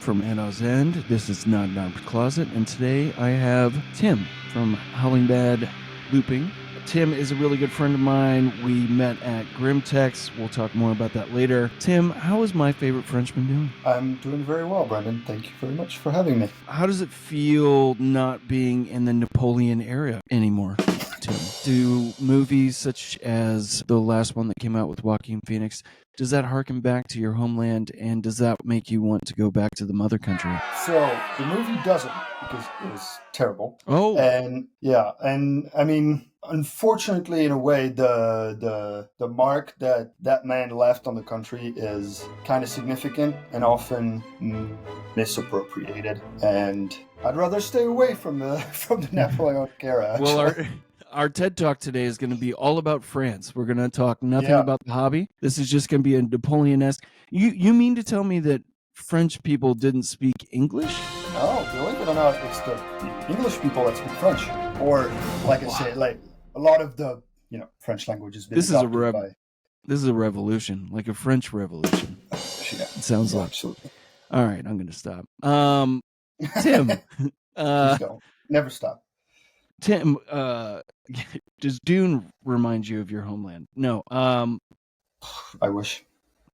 from EDAW'S End. This is Nodnarb the Closet, and today I have Tim from Howling Bad Looping. Tim is a really good friend of mine. We met at GRIMTX. We'll talk more about that later. Tim, how is my favorite Frenchman doing? I'm doing very well, Brendan. Thank you very much for having me. How does it feel not being in the Napoleon era anymore, Tim? Do movies such as the last one that came out with Joaquin Phoenix, does that harken back to your homeland, and does that make you want to go back to the mother country? So the movie doesn't, because it was terrible. Oh. And I mean, unfortunately, in a way, the mark that man left on the country is kind of significant and often misappropriated. And I'd rather stay away from the Napoleonic era. Actually. Well, our TED Talk today is going to be all about France. We're going to talk nothing about the hobby. This is just going to be a Napoleon-esque. You mean to tell me that French people didn't speak English? No, believe it or not, it's the English people that speak French. Or, like I say, like a lot of the French language has been adopted by... This is a revolution, like a French revolution. Yeah, it sounds like. Absolutely. All right, I'm going to stop. Tim. Please don't. Never stop. Tim, does Dune remind you of your homeland? No. I wish.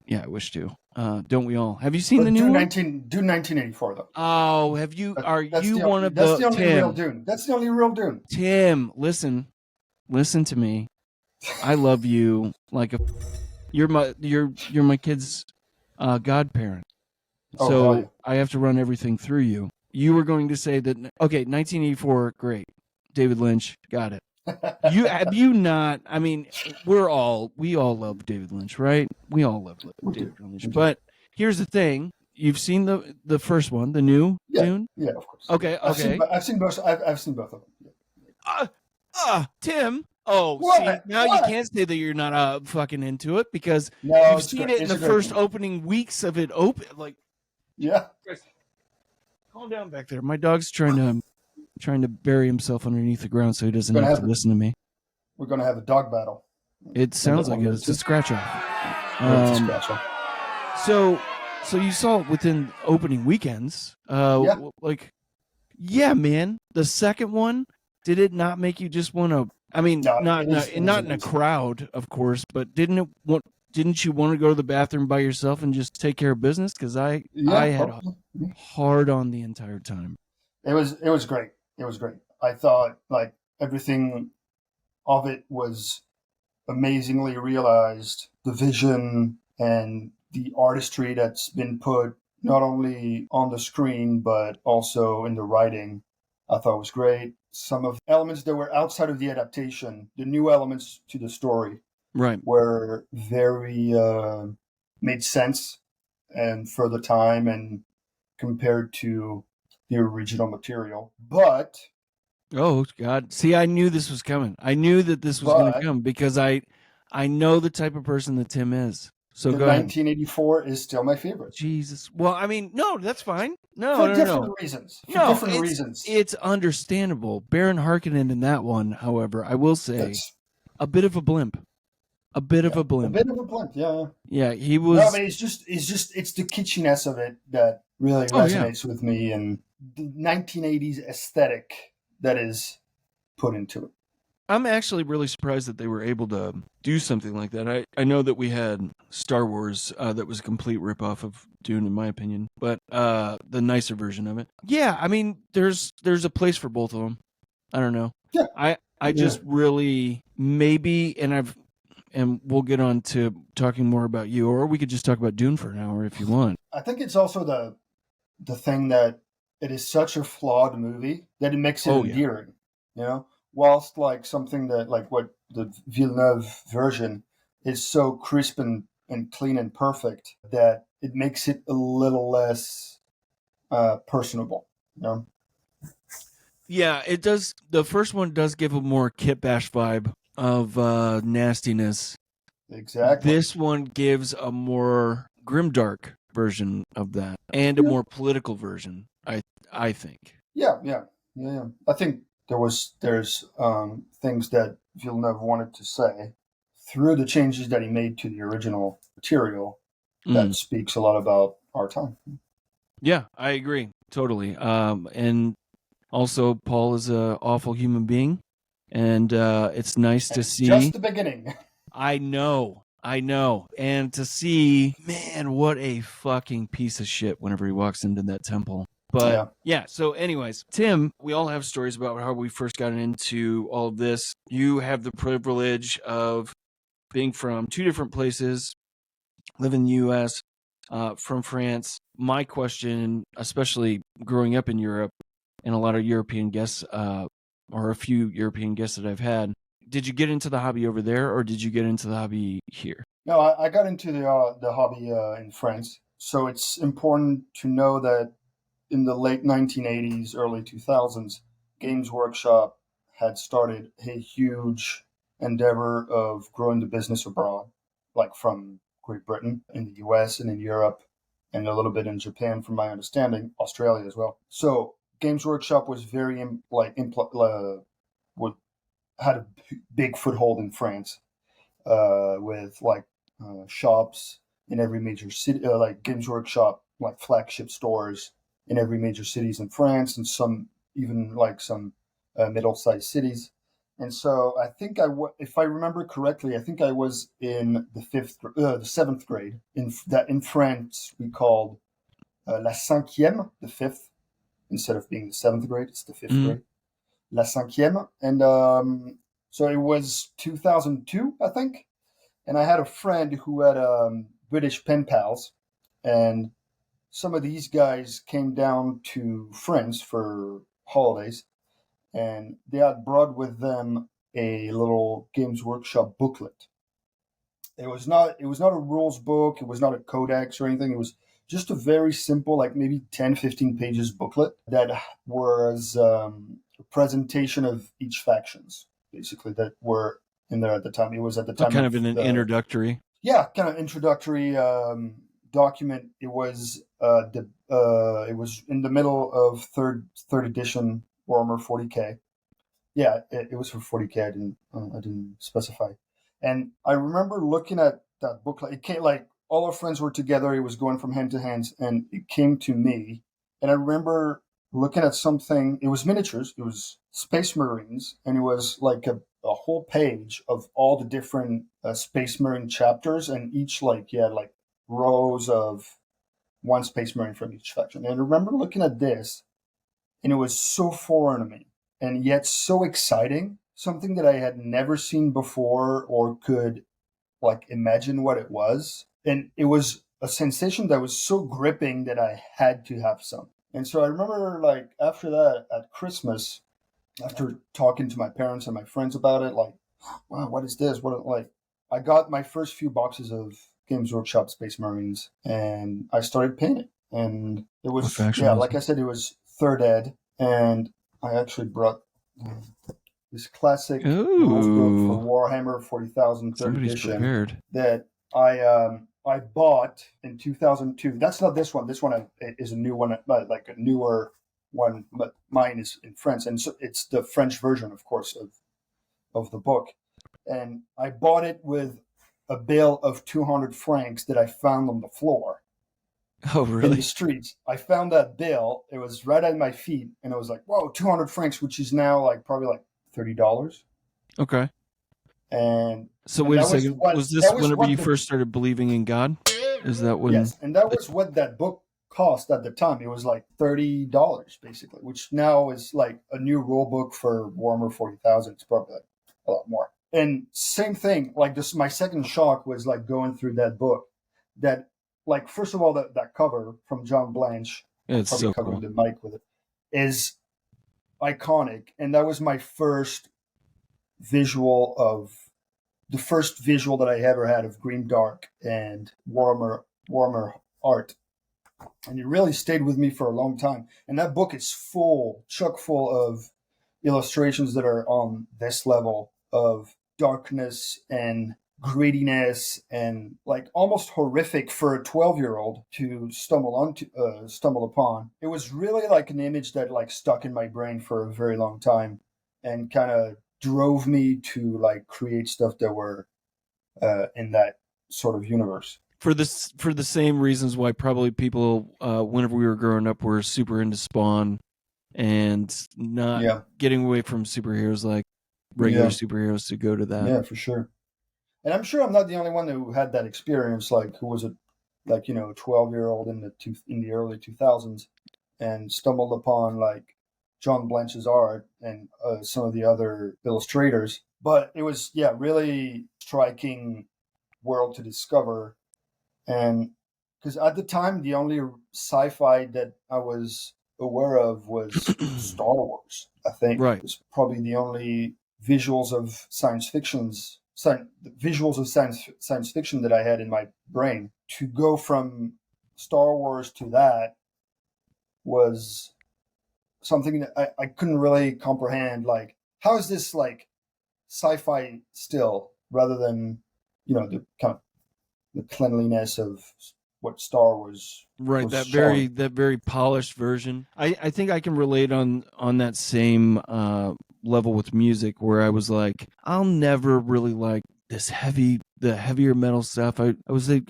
Yeah, I wish to. Don't we all? Have you seen the new Dune one? 1984, though. Oh, have you? That's you the one of That's the the only Tim? real Dune. That's the only real Dune. Tim, listen to me. I love you like you're my kid's godparent. Oh, so yeah. I have to run everything through you. You were going to say that 1984, great. David Lynch, got it. Have you not? I mean, we all love David Lynch, right? We all love David Lynch. But here's the thing: you've seen the first one, the new Dune. Yeah, of course. Okay. I've seen both. I've seen both of them. Tim. Oh, what? See, now what? You can't say that you're not fucking into it because no, you've seen it in the first opening weeks of it open. Like, yeah. Calm down back there. My dog's trying to bury himself underneath the ground so he doesn't have to listen to me. We're going to have a dog battle. It sounds like it. It's a scratch off. It's a scratch off. So you saw it within opening weekends. Yeah, man. The second one, did it not make you just want to? I mean, not in a crowd, of course, but didn't you want to go to the bathroom by yourself and just take care of business? Because I had a hard on the entire time. It was great. It was great. I thought like everything of it was amazingly realized. The vision and the artistry that's been put not only on the screen but also in the writing, I thought was great. Some of the elements that were outside of the adaptation, the new elements to the story, right, were very made sense and for the time and compared to the original material. But oh God, see, I knew this was coming. I knew that this was going to come because I know the type of person that Tim is. So go ahead. 1984 is still my favorite. Jesus. Well, I mean, no, that's fine. For different reasons. It's understandable. Baron Harkonnen in that one, however, I will say, a bit of a blimp. A bit of a blimp. Yeah. Yeah, he was. No, but it's the kitschiness of it that really resonates with me, and the 1980s aesthetic that is put into it. I'm actually really surprised that they were able to do something like that. I know that we had Star Wars that was a complete ripoff of Dune, in my opinion, but the nicer version of it. Yeah, I mean, there's a place for both of them. I don't know. Yeah. I just really maybe, and we'll get on to talking more about you, or we could just talk about Dune for an hour if you want. I think it's also the thing that it is such a flawed movie that it makes it endearing, you know? Whilst like something that like what the Villeneuve version is so crisp and clean and perfect that it makes it a little less personable, you know? Yeah, it does. The first one does give a more Kit Bash vibe of nastiness. Exactly. This one gives a more grimdark version of that and a more political version, I think. Yeah. I think there's things that Villeneuve wanted to say through the changes that he made to the original material that speaks a lot about our time. Yeah, I agree totally. And also, Paul is a awful human being, and it's nice And to it's just see. the beginning. I know, and to see, man, what a fucking piece of shit whenever he walks into that temple. But Yeah. yeah, so anyways, Tim, we all have stories about how we first got into all of this. You have the privilege of being from two different places, live in the U.S., from France. My question, especially growing up in Europe, and a lot of European guests, or a few European guests that I've had, did you get into the hobby over there, or did you get into the hobby here? No, I got into the hobby in France. So it's important to know that in the late 1980s, early 2000s, Games Workshop had started a huge endeavor of growing the business abroad, like from Great Britain, in the US, and in Europe, and a little bit in Japan, from my understanding, Australia as well. So Games Workshop was very would had a big foothold in France, with shops in every major city, like Games Workshop, like flagship stores in every major cities in France, and some even like some middle-sized cities. And so I think if I remember correctly, I think I was in the seventh grade. In France we called la cinquième, the fifth, instead of being the seventh grade, it's the fifth Mm-hmm. grade, la cinquième, and so it was 2002, I think, and I had a friend who had British pen pals, and some of these guys came down to France for holidays, and they had brought with them a little Games Workshop booklet. It was not a rules book, it was not a codex or anything. It was just a very simple, like maybe 10, 15 pages booklet that was a presentation of each factions, basically, that were in there at the time. It was at the So time kind of of an the introductory. yeah, kind of introductory document. It was in the middle of third edition Warhammer 40K. Yeah, it was for 40K. I didn't specify. And I remember looking at that book. Like, it came, like all our friends were together. It was going from hand to hand, and it came to me. And I remember looking at something. It was miniatures. It was Space Marines, and it was like a whole page of all the different Space Marine chapters, and each like rows of one Space Marine from each faction. And I remember looking at this, and it was so foreign to me, and yet so exciting. Something that I had never seen before or could like imagine what it was. And it was a sensation that was so gripping that I had to have some. And so I remember, like, after that at Christmas, after talking to my parents and my friends about it, like, wow, what is this? I got my first few boxes of Games Workshop Space Marines, and I started painting. And it What was, faction yeah, was like it? I said, it was third ed. And I actually brought this classic rules book for Ooh, Warhammer 40,000 third somebody's edition prepared. that I bought in 2002. That's not this one. This one is a new one, like a newer one, but mine is in French, and so it's the French version, of course, of the book. And I bought it with a bill of 200 francs that I found on the floor Oh, in the really? streets. I found that bill. It was right at my feet, and it was like, whoa, 200 francs, which is now like probably like $30. Okay. And So and wait a that was second. what Was this that was whenever what you the first started believing in God? Is that when? yes, and that was what that book cost at the time. It was like $30 basically, which now is like a new rule book for Warhammer 40,000. It's probably like a lot more. And same thing, like this, my second shock was like going through that book. That, like, first of all, that cover from John Blanche, Yeah, I'll it's probably so cover cool. the mic with it, is iconic, and that was my first visual that I ever had of Green Dark and Warhammer art, and it really stayed with me for a long time. And that book is chock full of illustrations that are on this level of darkness and grittiness and like almost horrific for a 12-year-old to stumble upon. It was really like an image that like stuck in my brain for a very long time and kind of drove me to like create stuff that were in that sort of universe. for the same reasons why probably people whenever we were growing up were super into Spawn and not getting away from superheroes like regular superheroes to go to that. Yeah, for sure. And I'm sure I'm not the only one who had that experience. Like, who was a 12-year-old in the early 2000s, and stumbled upon like John Blanche's art and some of the other illustrators. But it was really striking world to discover, and because at the time the only sci-fi that I was aware of was Star Wars. I think Right. it was probably the only visuals of science fiction that I had in my brain. To go from Star Wars to that was something that I couldn't really comprehend. Like, how is this like sci-fi still, rather than the kind of the cleanliness of what Star Wars right, was that showing. very polished version. I think I can relate on that same level with music, where I was like, I'll never really like the heavier metal stuff. I was a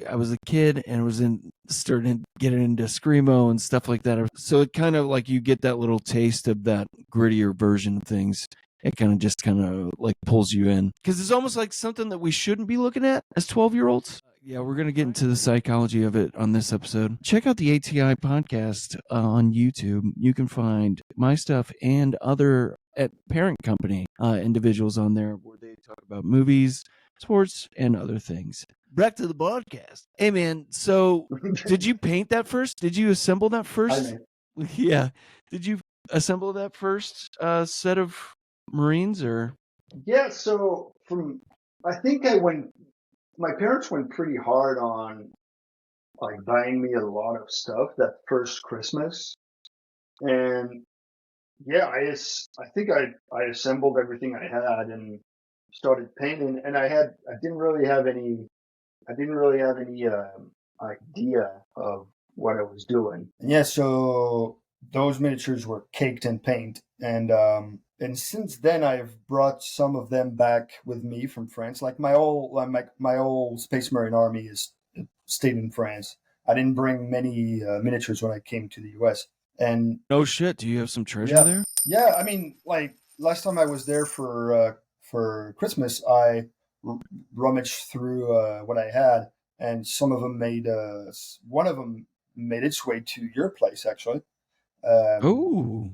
kid and was starting getting into screamo and stuff like that. So it kind of like you get that little taste of that grittier version of things. It kind of like pulls you in, because it's almost like something that we shouldn't be looking at as 12-year-olds. Yeah, we're going to get into the psychology of it on this episode. Check out the ATI podcast on YouTube. You can find my stuff and other at parent company individuals on there where they talk about movies, sports, and other things. Back to the podcast. Hey, man, so did you paint that first? Did you assemble that first? Yeah. Did you assemble that first set of Marines, or? Yeah, so I think my parents went pretty hard on like buying me a lot of stuff that first Christmas. And I think I assembled everything I had and started painting, and I didn't really have any idea of what I was doing. Yeah, so those miniatures were caked in paint, and since then I've brought some of them back with me from France. Like my old Space Marine army is stayed in France. I didn't bring many miniatures when I came to the U.S. And no shit, do you have some treasure there? Yeah, I mean, like last time I was there for Christmas, I rummaged through what I had, and some of them one of them made its way to your place, actually. Oh,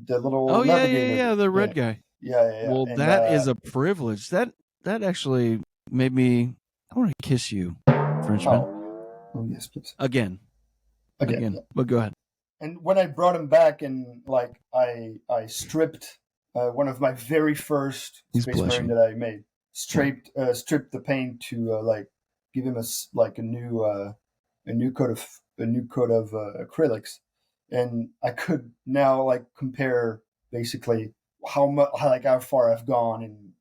the little navigator. Yeah, the red guy. Yeah. Well, And, that is a privilege. That actually made me. I want to kiss you, Frenchman. Oh yes, please. Again. Yeah. But go ahead. And when I brought him back, and like I stripped one of my very first Space Marine that I made, stripped the paint to like give him a new coat of acrylics, and I could now like compare basically how far I've gone in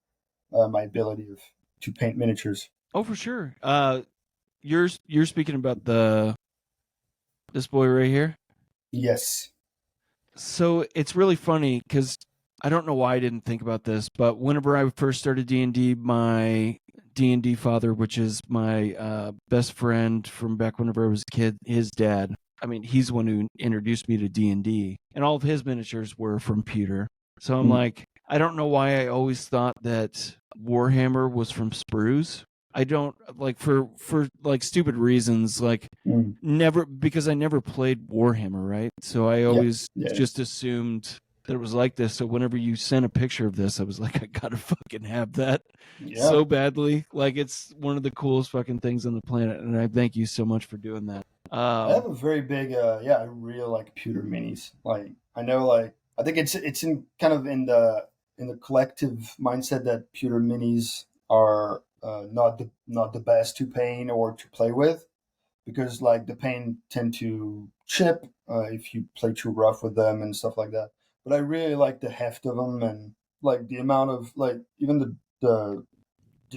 my ability to paint miniatures. Oh, for sure. You're speaking about this boy right here. Yes. So it's really funny because I don't know why I didn't think about this, but whenever I first started D&D, my D&D father, which is my best friend from back whenever I was a kid, his dad, I mean, he's the one who introduced me to D&D, and all of his miniatures were from pewter. So I'm like, I don't know why I always thought that Warhammer was from sprues. I don't, like, for like stupid reasons, like never, because I never played Warhammer, right? So I always just assumed that it was like this. So whenever you sent a picture of this, I was like, I gotta fucking have that so badly. Like, it's one of the coolest fucking things on the planet, and I thank you so much for doing that. I have a very big, I really like pewter minis. Like, I know, like, I think it's in kind of in the collective mindset that pewter minis are not the best to paint or to play with, because like the paint tend to chip if you play too rough with them and stuff like that. But I really like the heft of them, and like the amount of like even the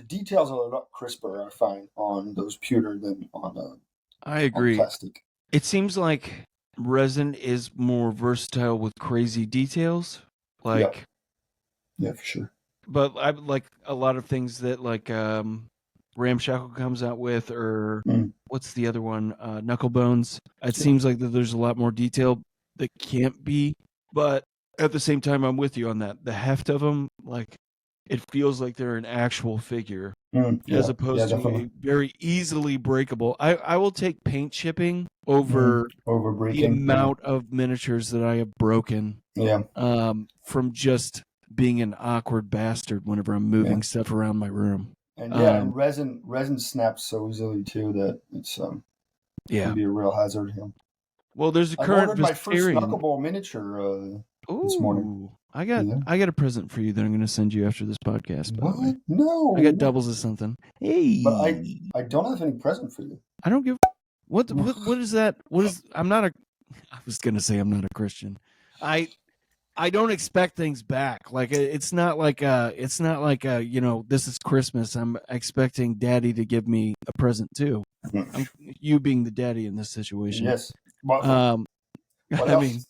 details are a lot crisper, I find, on those pewter than on I agree. Plastic. It seems like resin is more versatile with crazy details. Like, yeah, for sure. But I like a lot of things that like Ramshackle comes out with, or what's the other one? Knucklebones. It Yeah. seems like that there's a lot more detail that can't be, but at the same time, I'm with you on that. The heft of them, like, it feels like they're an actual figure as opposed to definitely. a very easily breakable. I will take paint chipping over over the breaking. amount of miniatures that I have broken Yeah. from just being an awkward bastard whenever I'm moving stuff around my room. And and resin snaps so easily too that it's can be a real hazard. Yeah. Well, there's a I current ordered my first Visterian. knuckleball miniature this morning. I got a present for you that I'm going to send you after this podcast. By the way. What? No. I got doubles of something. Hey, But I don't have any present for you. I don't give. What is that? What is? I'm not a. I was going to say I'm not a Christian. I don't expect things back. Like it's not like this is Christmas. I'm expecting Daddy to give me a present too. You being the daddy in this situation. Yes. I mean,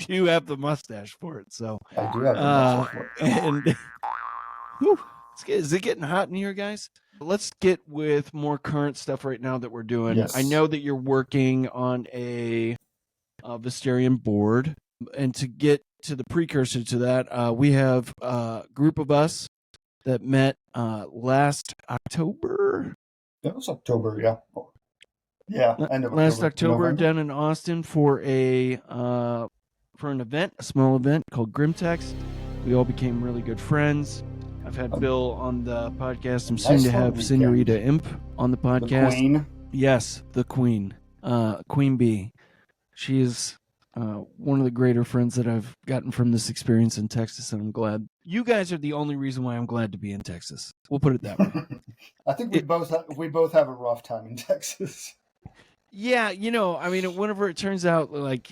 you have the mustache for it, so I do have the mustache for it. And whew, is it getting hot in here, guys? Let's get with more current stuff right now that we're doing. Yes. I know that you're working on a Visterian board, and to get to the precursor to that, we have a group of us that met last October. It was October, yeah. Yeah, end of last October November. down in Austin for an event, a small event called GRIMTX. We all became really good friends. I've had Bill on the podcast. I'm soon to have Senorita Imp on the podcast. The Queen. Yes, the Queen. Queen Bee. She is one of the greater friends that I've gotten from this experience in Texas, and I'm glad. You guys are the only reason why I'm glad to be in Texas. We'll put it that way. I think we both have a rough time in Texas. Yeah, whenever it turns out like,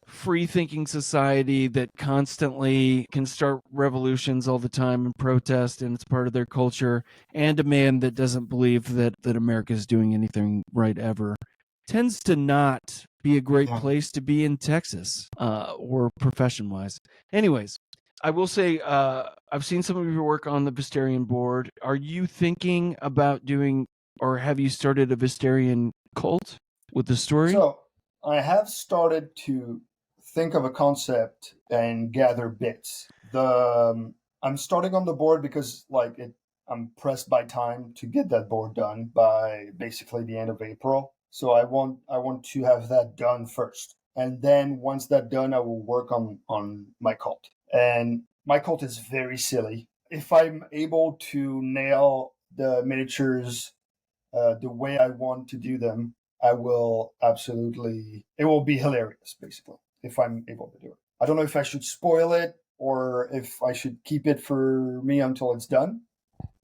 free-thinking society that constantly can start revolutions all the time and protest, and it's part of their culture, and a man that doesn't believe that America is doing anything right ever, tends to not be a great place to be in Texas, or profession-wise. Anyways, I will say I've seen some of your work on the Visterian board. Are you thinking about doing, or have you started a Visterian cult with the story? So I have started to think of a concept and gather bits. I'm starting on the board because I'm pressed by time to get that board done by basically the end of April. So I want to have that done first. And then once that's done, I will work on my cult. And my cult is very silly. If I'm able to nail the miniatures the way I want to do them, I will absolutely, it will be hilarious, basically, if I'm able to do it. I don't know if I should spoil it or if I should keep it for me until it's done.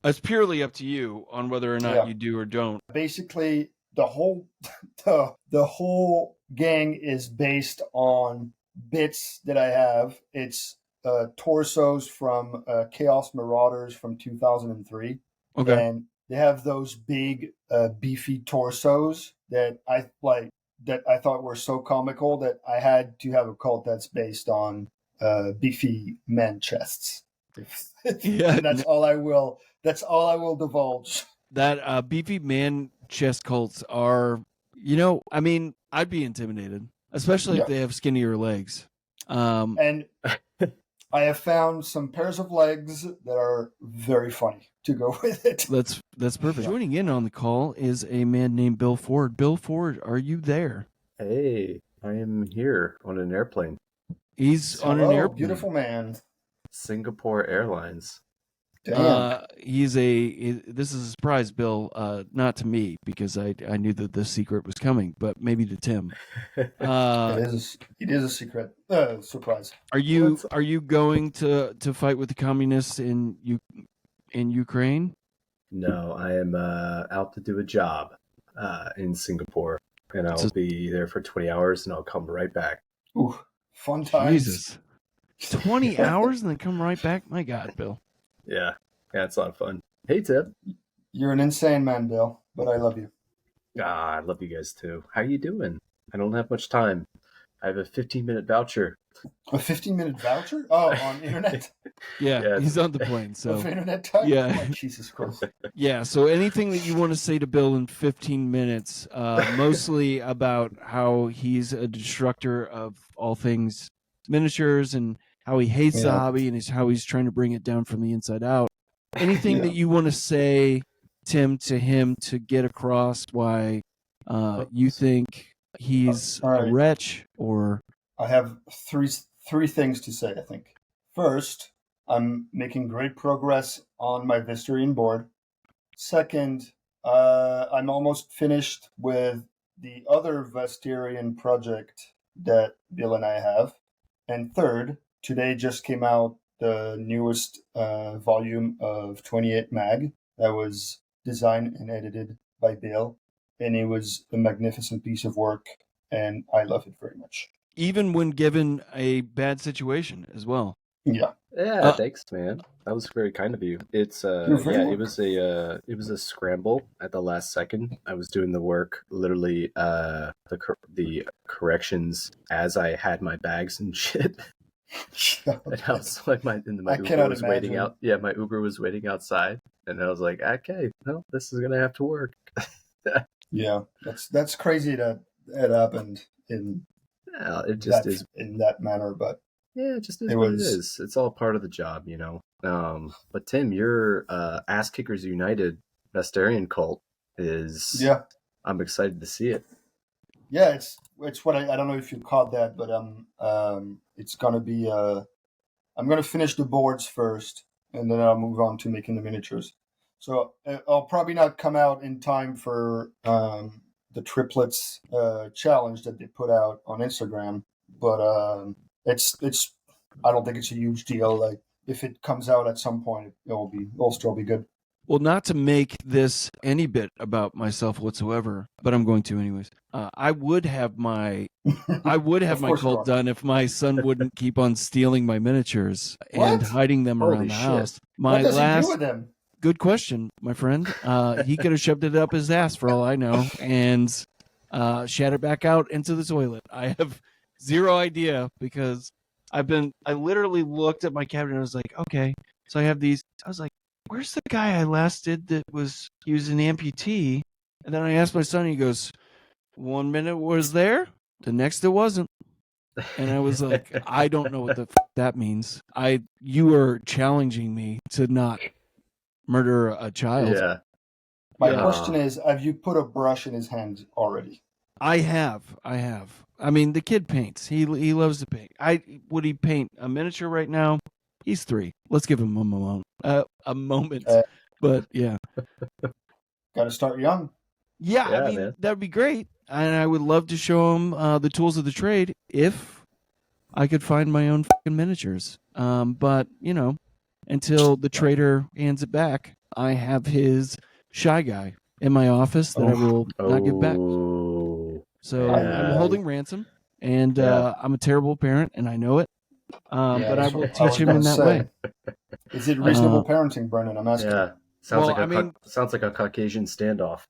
It's purely up to you on whether or not you do or don't. Basically, the whole the whole gang is based on bits that I have. It's torsos from Chaos Marauders from 2003. Okay. And they have those big, beefy torsos that I thought were so comical that I had to have a cult that's based on beefy man chests. And that's all I will divulge. That beefy man chest cults are, I'd be intimidated, especially if they have skinnier legs. And I have found some pairs of legs that are very funny to go with it. That's perfect. Joining in on the call is a man named Bill Ford. Bill Ford, are you there? Hey, I am here on an airplane. He's on an airplane. Beautiful man. Singapore Airlines. Damn. This is a surprise, Bill, not to me because I knew that the secret was coming, but maybe to Tim. It is a secret surprise. Are you going to fight with the communists in Ukraine? No, I am out to do a job in Singapore, and I'll be there for 20 hours, and I'll come right back. Ooh, fun times. Jesus. 20 hours and then come right back? My God, Bill. Yeah, it's a lot of fun. Hey, Tip. You're an insane man, Bill, but I love you. I love you guys too. How you doing? I don't have much time. I have a 15-minute voucher. A 15-minute voucher? Oh, on internet? Yeah, he's on the plane. So For internet time? Yeah. Oh, Jesus Christ. yeah. So anything that you want to say to Bill in 15 minutes, mostly about how he's a destructor of all things miniatures and how he hates the hobby and how he's trying to bring it down from the inside out. Anything that you want to say, Tim, to him to get across why you think he's a wretch, or I have three things to say, I think. First, I'm making great progress on my Visterian board. Second, I'm almost finished with the other Visterian project that Bill and I have. And third, today just came out the newest volume of 28 Mag that was designed and edited by Bill. And it was a magnificent piece of work, and I love it very much. even when given a bad situation as well. Yeah. Yeah, thanks, man. That was very kind of you. It's it was a scramble at the last second. I was doing the work, literally the corrections as I had my bags and shit. And I was like, my Uber was waiting out. Yeah, my Uber was waiting outside, and I was like, okay, well, this is gonna have to work. Yeah, that's crazy that it happened in that manner, but yeah, it just is what it is. It's all part of the job, you know. But Tim, your Ass Kickers United Visterian cult is I'm excited to see it. Yeah, it's what I don't know if you caught that, but it's gonna be I'm gonna finish the boards first, and then I'll move on to making the miniatures. So I'll probably not come out in time for the triplets challenge that they put out on Instagram, but it's I don't think it's a huge deal. Like if it comes out at some point, it'll still be good. Well, not to make this any bit about myself whatsoever, but I'm going to anyways. I would have my cult done if my son wouldn't keep on stealing my miniatures and hiding them around the house. What does he do with them? Good question, my friend. He could have shoved it up his ass for all I know and shat it back out into the toilet. I have zero idea because I literally looked at my cabinet and I was like, okay, so I have these. I was like, where's the guy I last did that he was an amputee? And then I asked my son, he goes, 1 minute it was there, the next it wasn't. And I was like, I don't know what the that means. You are challenging me to not murder a child. Yeah. My question is, have you put a brush in his hand already? I have. I mean, the kid paints. He loves to paint. Would he paint a miniature right now? He's 3. Let's give him a moment. But yeah. Got to start young. Yeah, I mean, that'd be great. And I would love to show him the tools of the trade if I could find my own fucking miniatures. But, you know, until the trader hands it back, I have his shy guy in my office that I will not give back. So I'm holding ransom, and I'm a terrible parent, and I know it. But I will teach him in that way. Is it reasonable parenting, Brennan? I'm asking. Yeah, sounds like a Caucasian standoff.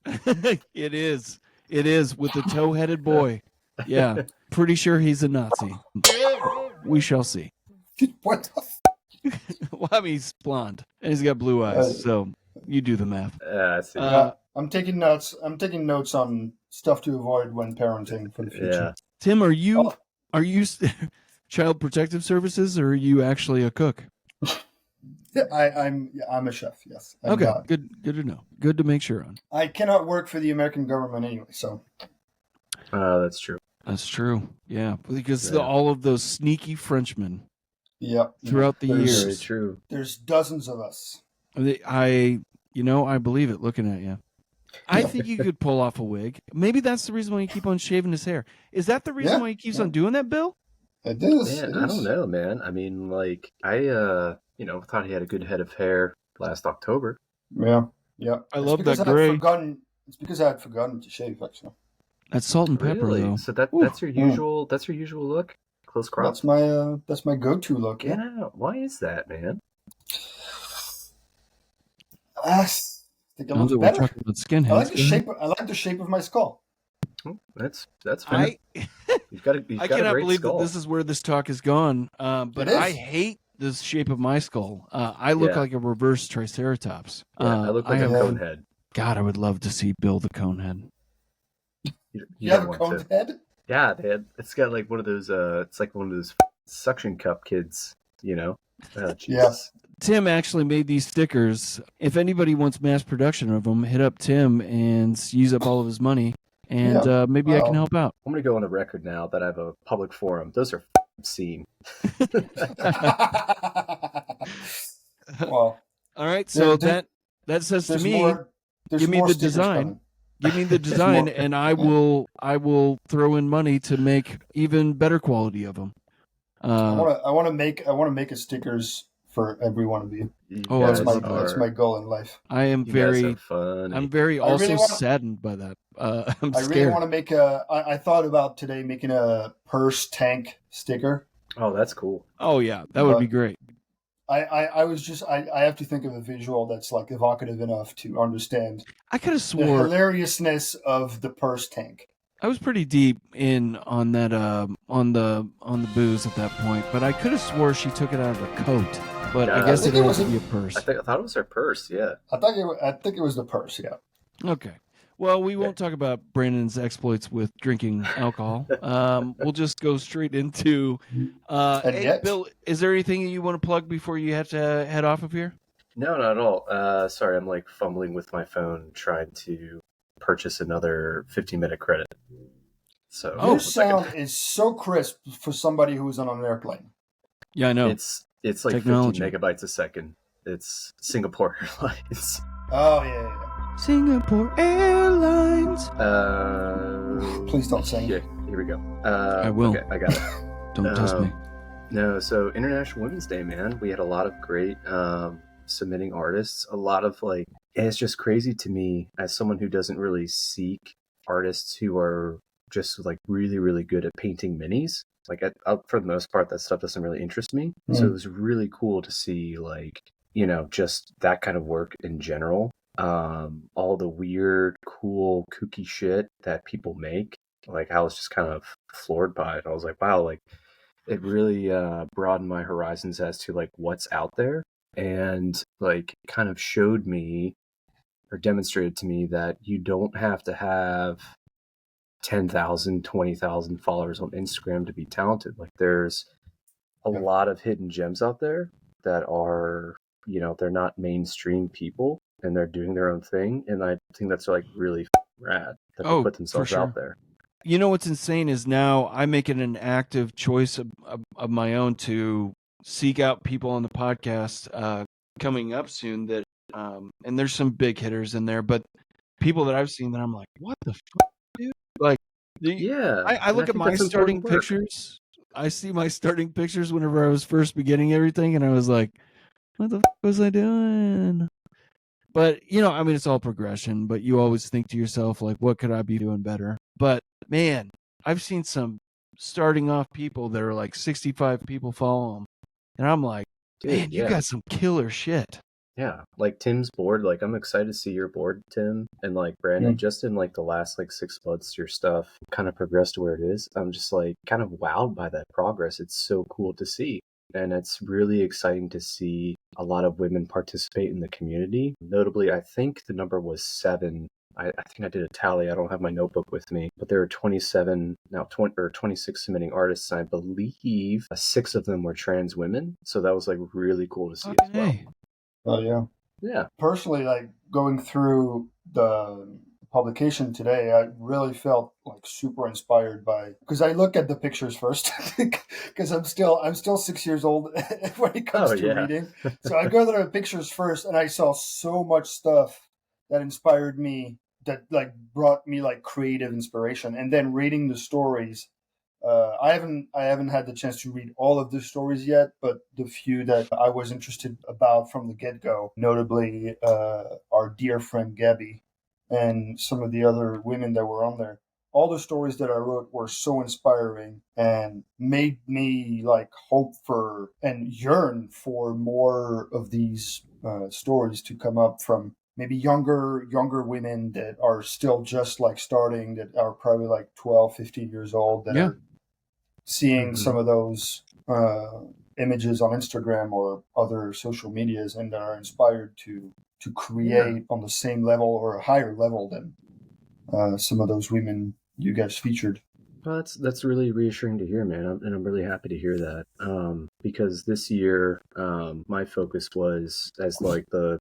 It is. It is with the toe-headed boy. Yeah, pretty sure he's a Nazi. We shall see. What? Well, I mean, he's blonde and he's got blue eyes, so you do the math. I see. I'm taking notes. I'm taking notes on stuff to avoid when parenting for the future. Yeah. Tim, are you Child Protective Services, or are you actually a cook? I'm a chef. Yes. Okay. Good to know. Good to make sure on. I cannot work for the American government anyway, so. That's true. That's true. Yeah, because all of those sneaky Frenchmen. Yeah. Throughout the years. Very true. There's dozens of us. I believe it looking at you. I think you could pull off a wig. Maybe that's the reason why you keep on shaving his hair. Is that the reason why he keeps on doing that, Bill? It is. Man, I don't know, man. I mean, like, I thought he had a good head of hair last October. Yeah. I love that gray. It's because I had forgotten to shave, actually. That's salt and pepper, though. So that's your usual. That's your usual look. Close crop. That's my go-to look. Yeah. Why is that, man? I think it looks better. We're talking about skinheads. I like the shape of my skull. That's fair. You've got I a cannot great believe skull. that this is where this talk has gone. But I hate the shape of my skull. I look like a reverse Triceratops. I look like a cone head. God, I would love to see Bill the Conehead. You have a cone head? Yeah, it's got like one of those. It's like one of those suction cup kids. You know. Yeah. Tim actually made these stickers. If anybody wants mass production of them, hit up Tim and use up all of his money, and maybe I can help out. I'm going to go on the record now that I have a public forum. Those are obscene. Well, all right. So that says to me, give me the design. Give me the design, and I will throw in money to make even better quality of them. I want to make a stickers for every one of you. That's my goal in life. I'm very also saddened by that. I'm scared. Really want to make I thought about today making a purse tank sticker. Oh, that's cool. Oh yeah, that would be great. I have to think of a visual that's like evocative enough to understand. I could have swore the hilariousness of the purse tank. I was pretty deep in on that on the booze at that point, but I could have swore she took it out of her coat. But I guess it had to be a purse. I thought it was her purse. Yeah. I think it was the purse. Yeah. Okay. Well, we won't talk about Brandon's exploits with drinking alcohol. We'll just go straight into. Hey, Bill, is there anything you want to plug before you have to head off of here? No, not at all. Sorry, I'm like fumbling with my phone trying to purchase another 15-minute credit. So your sound is so crisp for somebody who's on an airplane. Yeah, I know. It's like technology. 15 megabytes a second. It's Singapore Airlines. Oh yeah. Singapore Airlines. Please don't sing. Yeah, here we go. I will. Okay, I got it. Don't test me. No, so International Women's Day, man. We had a lot of great submitting artists. A lot of and it's just crazy to me as someone who doesn't really seek artists who are just like really, really good at painting minis. Like for the most part, that stuff doesn't really interest me. So it was really cool to see just that kind of work in general. All the weird, cool, kooky shit that people make. Like I was just kind of floored by it. I was like, wow, it really broadened my horizons as to what's out there, and kind of showed me or demonstrated to me that you don't have to have 10,000, 20,000 followers on Instagram to be talented. There's a lot of hidden gems out there that are, they're not mainstream people and they're doing their own thing. And I think that's really rad that they put themselves out there. You know what's insane is now I make it an active choice of my own to seek out people on the podcast coming up soon that, and there's some big hitters in there, but people that I've seen that I'm like, what the fuck, dude? I look at my starting pictures. I see my starting pictures whenever I was first beginning everything, and I was like, what the fuck was I doing? But, it's all progression, but you always think to yourself, what could I be doing better? But, man, I've seen some starting off people that are 65 people follow them. And I'm like, man, you got some killer shit. Yeah, Tim's board, I'm excited to see your board, Tim, and Brandon, just in the last 6 months, your stuff kind of progressed to where it is. I'm just kind of wowed by that progress. It's so cool to see. And it's really exciting to see a lot of women participate in the community. Notably, I think the number was 7. I think I did a tally. I don't have my notebook with me, but there are 27 now, 26 submitting artists. And I believe 6 of them were trans women. So that was really cool to see as well. Oh yeah. Yeah. Personally, going through the publication today, I really felt super inspired because I look at the pictures first because I'm still 6 years old when it comes to reading. So I go through the pictures first, and I saw so much stuff that inspired me, that brought me creative inspiration, and then reading the stories. I haven't had the chance to read all of the stories yet, but the few that I was interested about from the get-go, notably our dear friend Gabby and some of the other women that were on there. All the stories that I wrote were so inspiring and made me hope for and yearn for more of these stories to come up from maybe younger women that are still just like starting, that are probably like 12, 15 years old, that are seeing some of those images on Instagram or other social medias, and that are inspired to create on the same level or a higher level than some of those women you guys featured. Well, that's really reassuring to hear, man, and I'm really happy to hear that. Because this year, my focus was as like the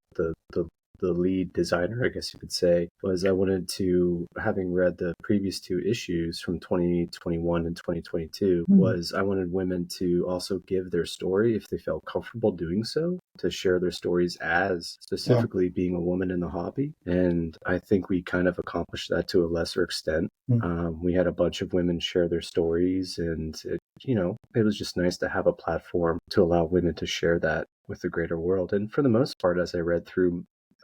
lead designer, I guess you could say, was I wanted to, having read the previous two issues from 2021 and 2022, was I wanted women to also give their story if they felt comfortable doing so, to share their stories as specifically being a woman in the hobby. And I think we kind of accomplished that to a lesser extent. We had a bunch of women share their stories, and it was just nice to have a platform to allow women to share that with the greater world. And for the most part, as I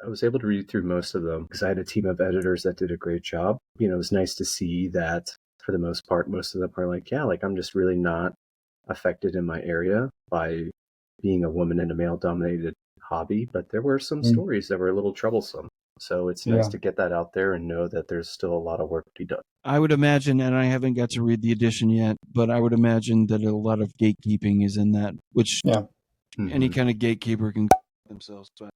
was able to read through most of them because I had a team of editors that did a great job. It was nice to see that for the most part, most of them are like, I'm just really not affected in my area by being a woman in a male-dominated hobby. But there were some stories that were a little troublesome. So it's nice to get that out there and know that there's still a lot of work to be done. I would imagine, and I haven't got to read the edition yet, but I would imagine that a lot of gatekeeping is in that, which any kind of gatekeeper can themselves. But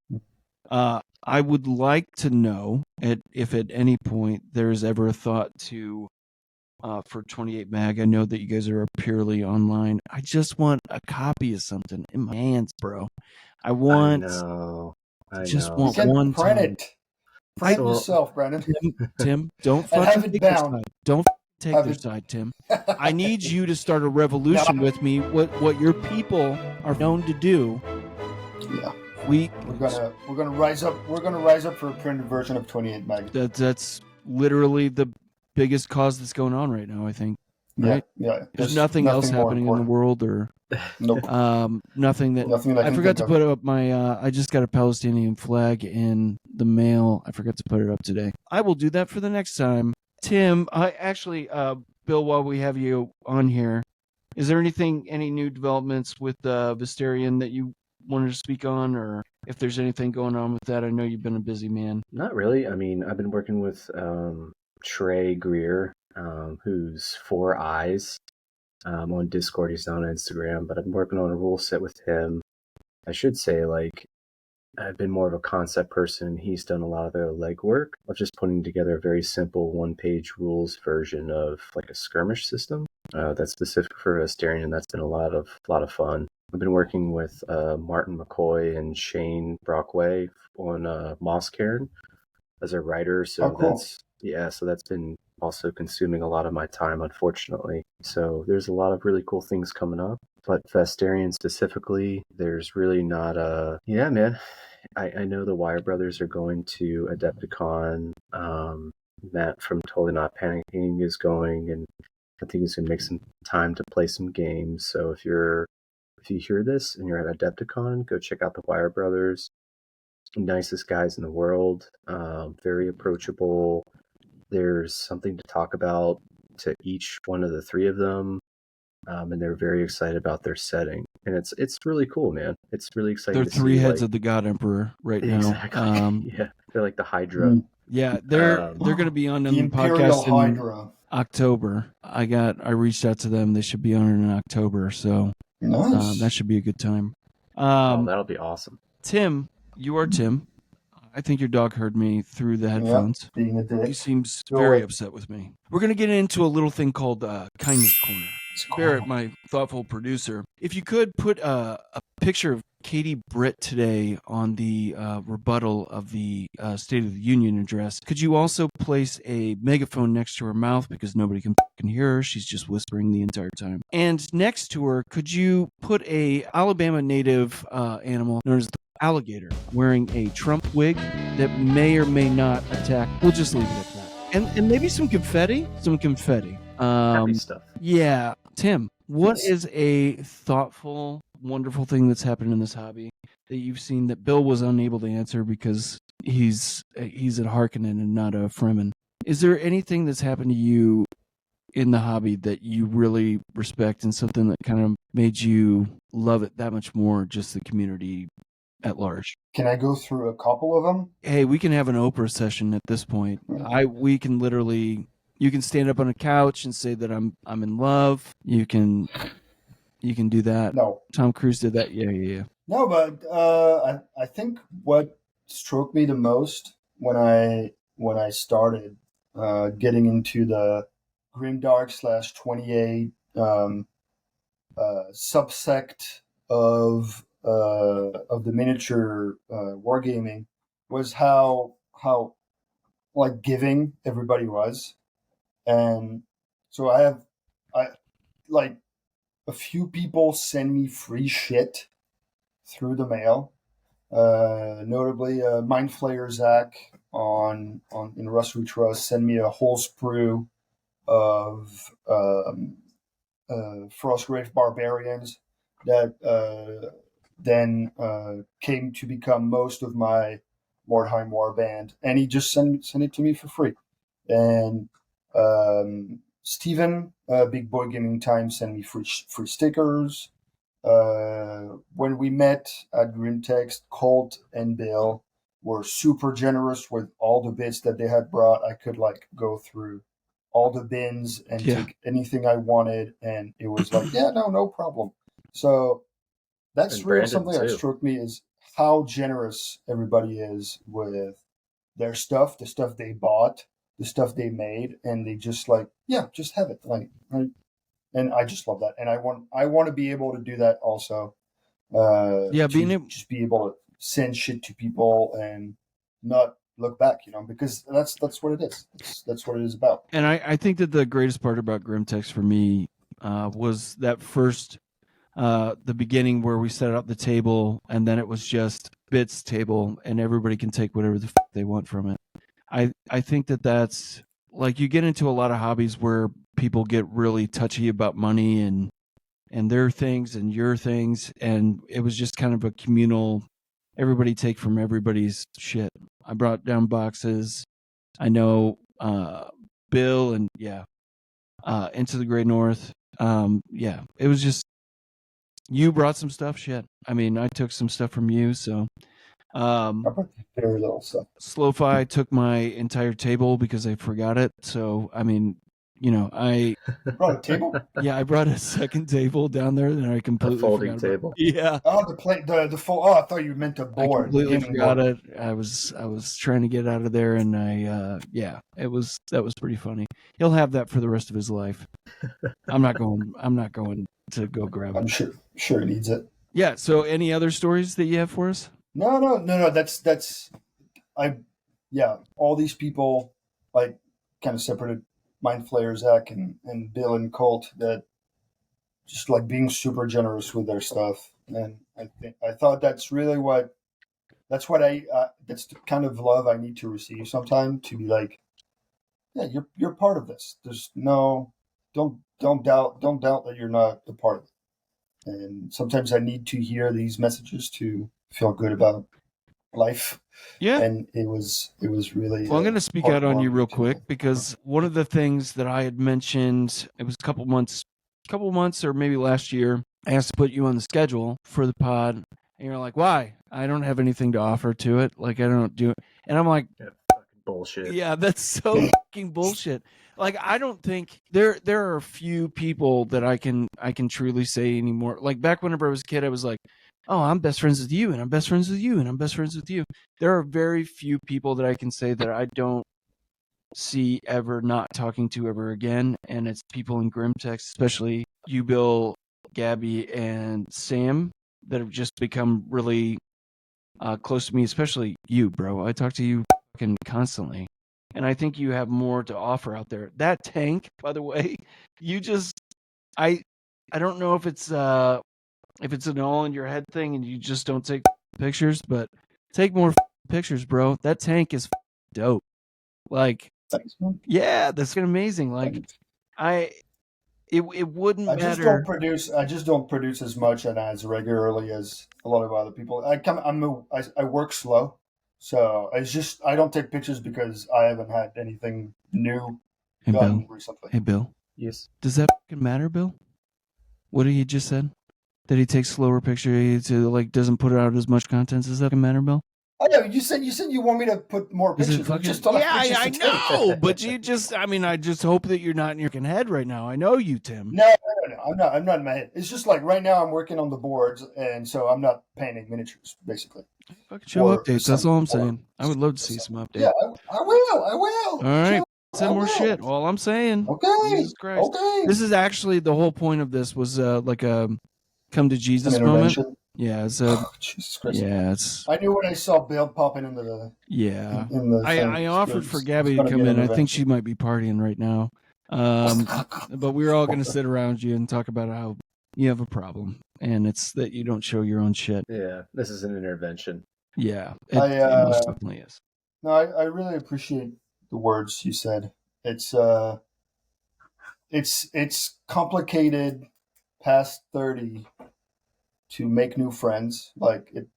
I would like to know if at any point there's ever a thought to, for 28 Mag, I know that you guys are purely online. I just want a copy of something in my hands, bro. I want one print time. it. Print yourself, Brandon. Tim, don't fucking take their side. Don't take their side, Tim. I need you to start a revolution with me. What your people are known to do. Yeah. We're gonna rise up. We're gonna rise up for a printed version of 28 Mag. That's literally the biggest cause that's going on right now, I think. Right? Yeah. There's nothing else happening in the world, or nothing that I forgot to put up my. I just got a Palestinian flag in the mail. I forgot to put it up today. I will do that for the next time. Tim, Bill, while we have you on here, is there any new developments with Visterion that you wanted to speak on, or if there's anything going on with that? I know you've been a busy man. Not really. I mean, I've been working with Trey Greer, who's 4 Eyes on Discord. He's not on Instagram, but I've been working on a rule set with him. I should say, I've been more of a concept person. He's done a lot of the legwork of just putting together a very simple 1-page rules version of like a skirmish system that's specific for Visterian, and that's been a lot of fun. I've been working with Martin McCoy and Shane Brockway on Moss Cairn as a writer. So cool. So that's been also consuming a lot of my time, unfortunately. So there's a lot of really cool things coming up. But Visterian specifically, there's really not a... Yeah, man. I know the Wire Brothers are going to Adepticon. Matt from Totally Not Panicking is going, and I think he's going to make some time to play some games. So if you hear this and you're at Adepticon, go check out the Wire Brothers. Nicest guys in the world. Very approachable. There's something to talk about to each one of the 3 of them. And they're very excited about their setting. And it's really cool, man. It's really exciting. They're 3 heads of the God Emperor right now. Exactly. Yeah. They're like the Hydra. Yeah, they're going to be on the podcast in October. I reached out to them. They should be on in October, so nice. That should be a good time. That'll be awesome. Tim, you are Tim. I think your dog heard me through the headphones. Being a dick. He seems very upset with me. We're going to get into a little thing called Kindness Corner. Barrett, my thoughtful producer, if you could put a picture of Katie Britt today on the rebuttal of the State of the Union address, could you also place a megaphone next to her mouth because nobody can hear her? She's just whispering the entire time. And next to her, could you put a Alabama native animal known as the alligator wearing a Trump wig that may or may not attack? We'll just leave it at that. And maybe some confetti. Happy stuff. Yeah. Tim, what is a thoughtful, wonderful thing that's happened in this hobby that you've seen that Bill was unable to answer because he's at Harkonnen and not a Fremen? Is there anything that's happened to you in the hobby that you really respect and something that kind of made you love it that much more, just the community at large? Can I go through a couple of them? Hey, we can have an Oprah session at this point. We can literally, you can stand up on a couch and say that I'm in love. You can do that. No. Tom Cruise did that. Yeah. No, but I think what struck me the most when I started getting into the grimdark / 28 subsect of the miniature wargaming was how like giving everybody was. And so I like a few people send me free shit through the mail. Notably, Mind Flayer Zach in Rust We Trust sent me a whole sprue of Frostgrave Barbarians that then came to become most of my Mordheim Warband, and he just sent it to me for free. And Steven, Big Boy Gaming Time, sent me free stickers. When we met at GRIMTX, Colt and Bill were super generous with all the bits that they had brought. I could like go through all the bins and take anything I wanted, and it was like, yeah, no problem. So that's really something that struck me, is how generous everybody is with their stuff, the stuff they bought, the stuff they made, and they just like, yeah, just have it. Like, and I just love that, and I want to be able to do that also. Just be able to send shit to people and not look back, because that's what it is. That's what it is about. And I think that the greatest part about GRIMTX for me was that first, the beginning where we set up the table, and then it was just bits table, and everybody can take whatever the they want from it. I think that that's like, you get into a lot of hobbies where people get really touchy about money and their things and your things, and it was just kind of a communal, everybody take from everybody's shit. I brought down boxes. I know Bill and Into the Great North. It was just, you brought some stuff. Shit, I mean, I took some stuff from you. So very little stuff. Slow-Fi took my entire table because I forgot it. So I mean, I brought a table. Yeah, I brought a second table down there, and I completely folding forgot table. Yeah. Oh, the plate, the full. Oh, I thought you meant a board. I completely forgot it. I was trying to get out of there, and that was pretty funny. He'll have that for the rest of his life. I'm not going to go grab it. I'm sure he needs it. Yeah. So, any other stories that you have for us? No. That's all these people, like, kind of separated. Mind Flayer Zach and Bill and Colt, that just like being super generous with their stuff, and I thought that's really that's the kind of love I need to receive sometime, to be like, yeah, you're part of this. There's no, don't doubt that you're not a part of it. And sometimes I need to hear these messages to feel good about life. Yeah. And it was really. Well, I'm going to speak out on you real quick, because one of the things that I had mentioned, it was a couple months or maybe last year, I asked to put you on the schedule for the pod, and you're like, why? I don't have anything to offer to it. Like, I don't do it. And I'm like, fucking bullshit. Yeah, that's so fucking bullshit. Like, I don't think there are a few people that I can truly say anymore. Like, back whenever I was a kid, I was like, oh, I'm best friends with you, and I'm best friends with you, and I'm best friends with you. There are very few people that I can say that I don't see ever not talking to ever again, and it's people in GRIMTX, especially you, Bill, Gabby, and Sam, that have just become really close to me, especially you, bro. I talk to you fucking constantly, and I think you have more to offer out there. That tank, by the way, you just, I don't know if it's an all in your head thing and you just don't take pictures, but take more pictures, bro. That tank is dope. Like, thanks, man. Yeah, that's amazing. Like, it wouldn't matter. I just don't produce as much and as regularly as a lot of other people. I work slow, so I don't take pictures because I haven't had anything new done recently. Hey, Bill. Yes. Does that fucking matter, Bill? What you just said? that he takes slower pictures to like doesn't put out as much content? Does that matter, Bill? Oh no, you said you want me to put more Is it pictures. fucking, Just don't have pictures I to take. know, but you just, I mean, I just hope that you're not in your fucking head right now. I know you, Tim. No, I'm not in my head. It's just like right now I'm working on the boards, and so I'm not painting miniatures, basically. Fucking show updates. That's all I'm saying. I would love to see some updates. Yeah, I will. All right. Send more shit. All I'm saying. Okay. Jesus Christ. Okay. This is actually the whole point of this was like a come to Jesus moment. Yeah, it's a Jesus Christ. yeah, it's. I knew when I saw Bill popping into the. Yeah, in the I offered for Gabby to come in. I think she might be partying right now. But we were all going to sit around you and talk about how you have a problem, and it's that you don't show your own shit. Yeah, this is an intervention. Yeah, it most definitely is. No, I really appreciate the words you said. It's complicated past 30 to make new friends. Like it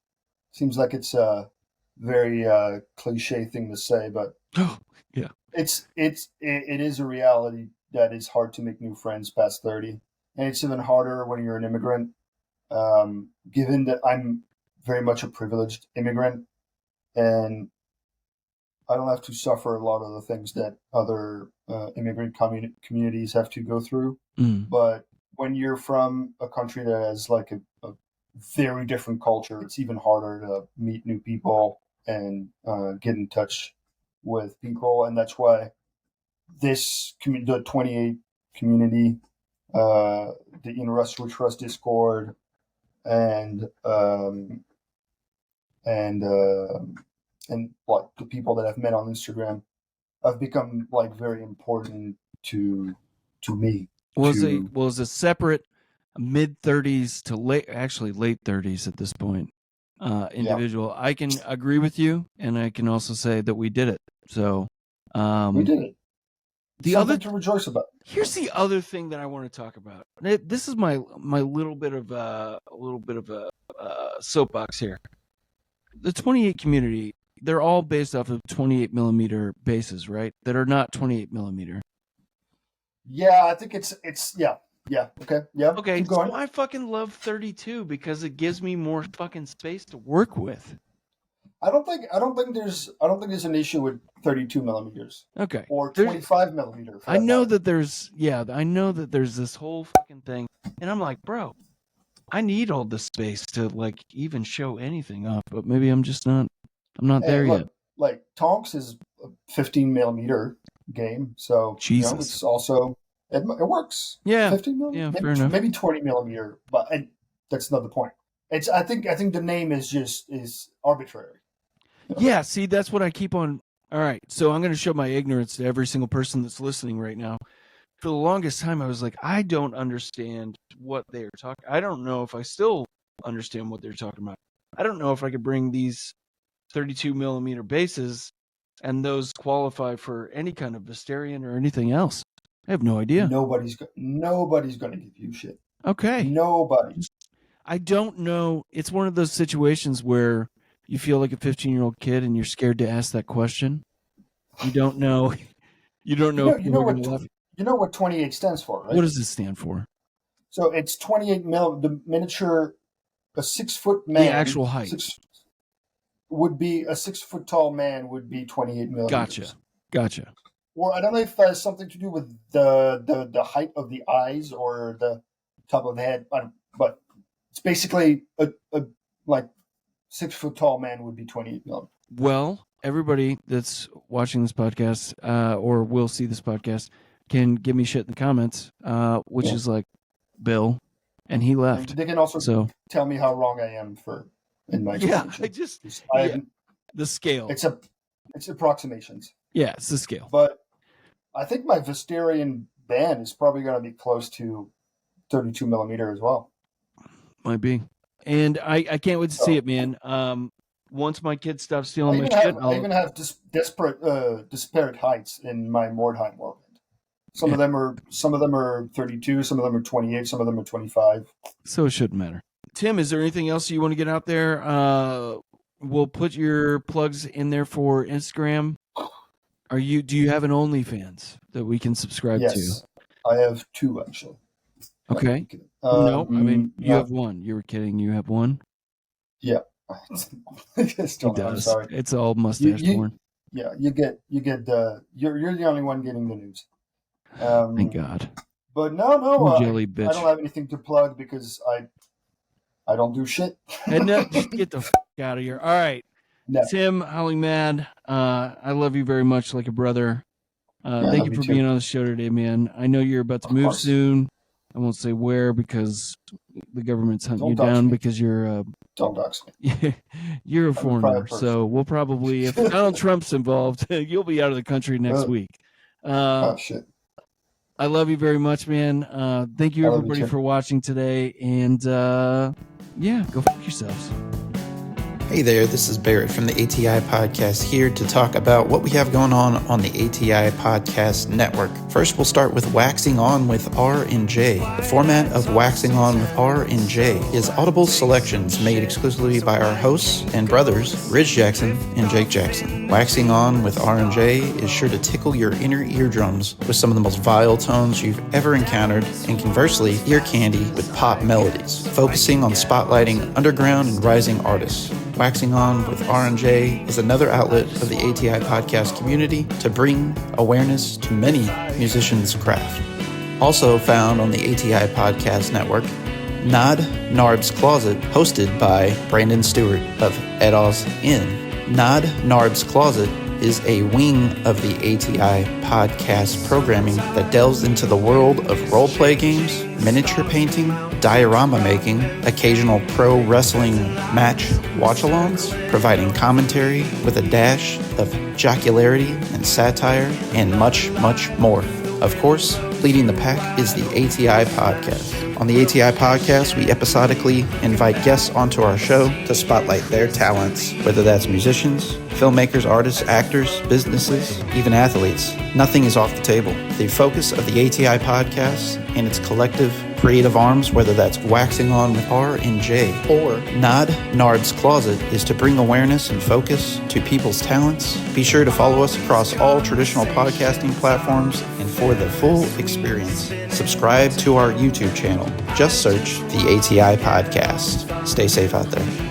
seems like it's a very cliche thing to say, but yeah, it is a reality that it's hard to make new friends past 30, and it's even harder when you're an immigrant. Given that I'm very much a privileged immigrant, and I don't have to suffer a lot of the things that other immigrant communities have to go through. But when you're from a country that has like a very different culture, it's even harder to meet new people and get in touch with people. And that's why the 28 community, the Industrial Trust Discord, and like the people that I've met on Instagram have become like very important to me. Was a separate mid-30s to late 30s at this point individual. Yeah. I can agree with you, and I can also say that we did it. So we did it. The Something other to rejoice about. Here's the other thing that I want to talk about. This is my little bit of a soapbox here. The 28 community, they're all based off of 28 millimeter bases, right? That are not 28 millimeter. Yeah, I think it's yeah. Okay. Yeah. Okay. So I fucking love 32 because it gives me more fucking space to work with. I don't think there's an issue with 32 millimeters. Okay. Or 25 millimeter. I know that there's this whole fucking thing, and I'm like, bro, I need all this space to like even show anything up, but maybe I'm just not. I'm not there yet. Like Tonks is a 15 millimeter game, so Jesus. It's also it works. Yeah. 15 millimeter. Yeah. Maybe, fair enough. Maybe 20 millimeter, but that's not the point. I think the name is arbitrary. Yeah, see, that's what I keep on. All right, so I'm going to show my ignorance to every single person that's listening right now. For the longest time, I was like, I don't understand what they're talking. I don't know if I still understand what they're talking about. I don't know if I could bring these 32 millimeter bases and those qualify for any kind of Visterian or anything else. I have no idea. Nobody's going to give you shit. Okay. Nobody. I don't know. It's one of those situations where you feel like a 15-year-old kid and you're scared to ask that question. You don't know. You don't know. You know what 28 stands for, right? What does it stand for? So it's 28 the miniature, a 6 foot man. The actual height would be a 6 foot tall man would be 28 millimeters. Gotcha. Or I don't know if that has something to do with the height of the eyes or the top of the head, but it's basically a like 6 foot tall man would be 28 millimeters. Well, everybody that's watching this podcast or will see this podcast can give me shit in the comments, which is like Bill, and he left. They can also tell me how wrong I am in my the scale. It's approximations. Yeah, it's the scale. But I think my Visterian band is probably going to be close to 32 millimeter as well. Might be. And I can't wait to see it, man. Once my kids stop stealing my shit, I even have disparate heights in my Mordheim world. Some of them are 32, some of them are 28, some of them are 25. So it shouldn't matter. Tim, is there anything else you want to get out there? We'll put your plugs in there for Instagram. Do you have an OnlyFans that we can subscribe to? Yes, I have 2 actually. Okay. No, I mean, you have one. You were kidding. You have one? Yeah. He does. I'm sorry. It's all mustache porn. Yeah, you get you're the only one getting the news. Thank God. But no, jelly I bitch. don't have anything to plug because I don't do shit. And get the f*** out of here. All right. No. Tim, Howling Mad, I love you very much like a brother. Thank you for being on the show today, man. I know you're about to move soon. I won't say where because the government's hunting you down because you're don't dox me. You're a foreigner. So we'll probably, if Donald Trump's involved, you'll be out of the country next week. Oh shit. I love you very much, man. Thank you everybody for watching today, and yeah, go fuck yourselves. Hey there, this is Barrett from the ATI Podcast here to talk about what we have going on the ATI Podcast Network. First, we'll start with Waxing On with R and J. The format of Waxing On with R and J is audible selections made exclusively by our hosts and brothers, Ridge Jackson and Jake Jackson. Waxing On with R and J is sure to tickle your inner eardrums with some of the most vile tones you've ever encountered, and conversely, ear candy with pop melodies, focusing on spotlighting underground and rising artists. Waxing On with R&J is another outlet of the ATI podcast community to bring awareness to many musicians' craft. Also found on the ATI Podcast Network, Nodnarb's Closet, hosted by Brandon Stuart of EDAW'S. Nodnarb's Closet is a wing of the ATI podcast programming that delves into the world of roleplay games, miniature painting, diorama making, occasional pro wrestling match watch-alongs, providing commentary with a dash of jocularity and satire, and much, much more. Of course, leading the pack is the ATI Podcast. On the ATI Podcast, we episodically invite guests onto our show to spotlight their talents, whether that's musicians, filmmakers, artists, actors, businesses, even athletes. Nothing is off the table. The focus of the ATI Podcast and its collective creative arms, whether that's Waxing On with R and J or Nodnarb's Closet, is to bring awareness and focus to people's talents. Be sure to follow us across all traditional podcasting platforms, and for the full experience, subscribe to our YouTube channel. Just search the ATI Podcast. Stay safe out there.